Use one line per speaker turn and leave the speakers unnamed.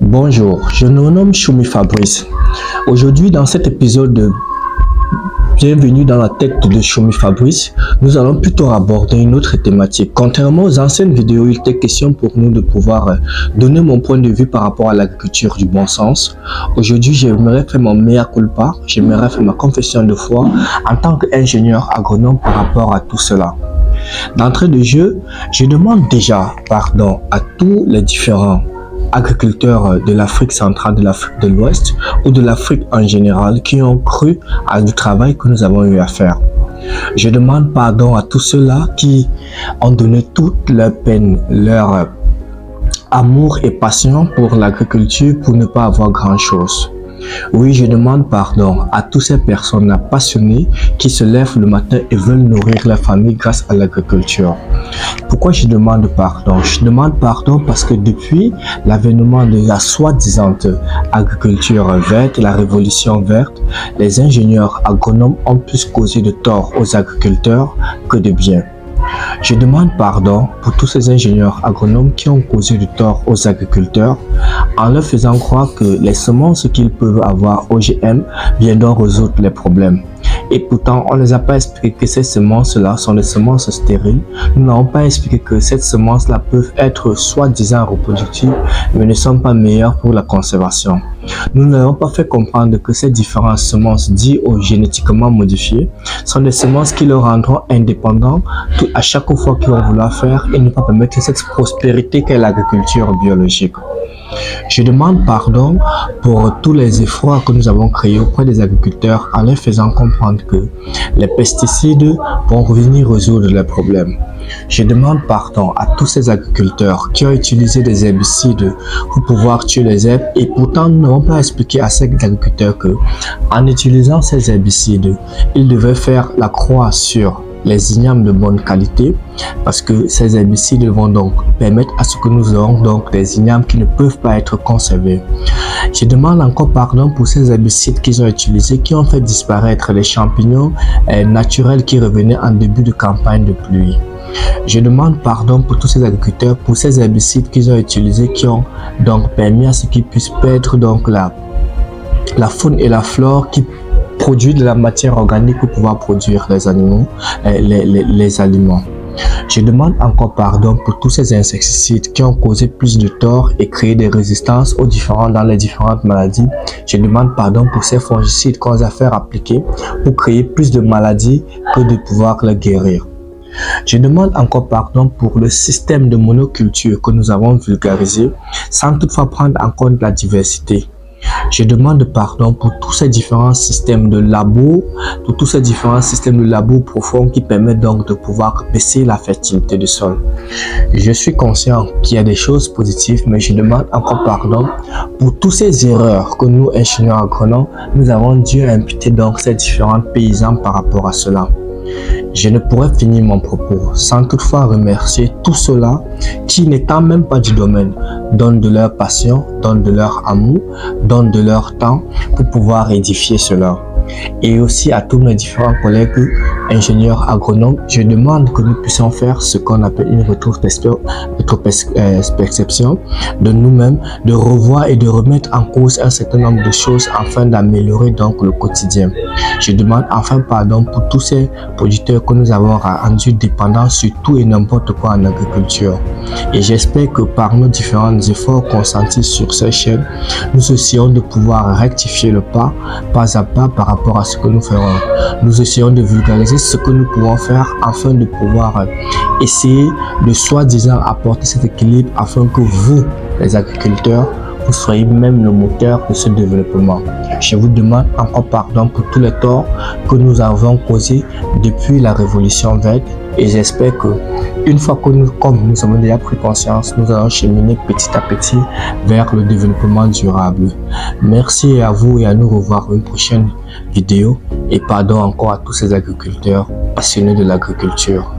Bonjour, je me nomme Choumi Fabrice. Aujourd'hui, dans cet épisode de Bienvenue dans la tête de Choumi Fabrice, nous allons plutôt aborder une autre thématique. Contrairement aux anciennes vidéos, il était question pour nous de pouvoir donner mon point de vue par rapport à l'agriculture du bon sens. Aujourd'hui, j'aimerais faire mon mea culpa, j'aimerais faire ma confession de foi en tant qu'ingénieur agronome par rapport à tout cela. D'entrée de jeu, je demande déjà pardon à tous les différents agriculteurs de l'Afrique centrale, de l'Afrique de l'Ouest ou de l'Afrique en général qui ont cru à du travail que nous avons eu à faire. Je demande pardon à tous ceux-là qui ont donné toute leur peine, leur amour et passion pour l'agriculture pour ne pas avoir grand-chose. Oui, je demande pardon à toutes ces personnes passionnées qui se lèvent le matin et veulent nourrir leur famille grâce à l'agriculture. Pourquoi je demande pardon? Je demande pardon parce que depuis l'avènement de la soi-disant agriculture verte, la révolution verte, les ingénieurs agronomes ont plus causé de tort aux agriculteurs que de bien. Je demande pardon pour tous ces ingénieurs agronomes qui ont causé du tort aux agriculteurs en leur faisant croire que les semences qu'ils peuvent avoir OGM viendront résoudre les problèmes. Et pourtant, on ne les a pas expliqué que ces semences-là sont des semences stériles. Nous n'avons pas expliqué que ces semences-là peuvent être soi-disant reproductives, mais ne sont pas meilleures pour la conservation. Nous n'avons pas fait comprendre que ces différentes semences dites ou génétiquement modifiées sont des semences qui leur rendront indépendants à chaque fois qu'ils vont vouloir faire et ne pas permettre cette prospérité qu'est l'agriculture biologique. Je demande pardon pour tous les efforts que nous avons créés auprès des agriculteurs en leur faisant comprendre que les pesticides vont venir résoudre les problèmes. Je demande pardon à tous ces agriculteurs qui ont utilisé des herbicides pour pouvoir tuer les herbes et pourtant nous n'avons pas expliqué à ces agriculteurs que en utilisant ces herbicides, ils devaient faire la croix sur les ignames de bonne qualité parce que ces herbicides vont donc permettre à ce que nous ayons donc des ignames qui ne peuvent pas être conservés. Je demande encore pardon pour ces herbicides qu'ils ont utilisés qui ont fait disparaître les champignons naturels qui revenaient en début de campagne de pluie. Je demande pardon pour tous ces agriculteurs pour ces herbicides qu'ils ont utilisés qui ont donc permis à ce qu'ils puissent perdre donc la faune et la flore qui produit de la matière organique pour pouvoir produire les animaux, les aliments. Je demande encore pardon pour tous ces insecticides qui ont causé plus de tort et créé des résistances dans les différentes maladies. Je demande pardon pour ces fongicides qu'on a fait appliquer pour créer plus de maladies que de pouvoir les guérir. Je demande encore pardon pour le système de monoculture que nous avons vulgarisé sans toutefois prendre en compte la diversité. Je demande pardon pour tous ces différents systèmes de labo, profonds qui permettent donc de pouvoir baisser la fertilité du sol. Je suis conscient qu'il y a des choses positives, mais je demande encore pardon pour toutes ces erreurs que nous, ingénieurs agronomes, nous avons dû imputer donc ces différents paysans par rapport à cela. Je ne pourrais finir mon propos sans toutefois remercier tous ceux-là qui, n'étant même pas du domaine, donnent de leur passion, donnent de leur amour, donnent de leur temps pour pouvoir édifier cela. Et aussi à tous mes différents collègues ingénieurs agronomes, je demande que nous puissions faire ce qu'on appelle une rétrospective de nous-mêmes, de revoir et de remettre en cause un certain nombre de choses afin d'améliorer donc le quotidien. Je demande enfin pardon pour tous ces producteurs que nous avons rendus dépendants sur tout et n'importe quoi en agriculture. Et j'espère que par nos différents efforts consentis sur ces chaînes, nous essayons de pouvoir rectifier le pas à pas par rapport à ce que nous ferons. Nous essayons de vulgariser ce que nous pouvons faire afin de pouvoir essayer de soi-disant apporter cet équilibre afin que vous, les agriculteurs, vous soyez même le moteur de ce développement. Je vous demande encore pardon pour tous les torts que nous avons causés depuis la révolution verte et j'espère que une fois que comme nous avons déjà pris conscience, nous allons cheminer petit à petit vers le développement durable. Merci à vous et à nous revoir une prochaine vidéo et pardon encore à tous ces agriculteurs passionnés de l'agriculture.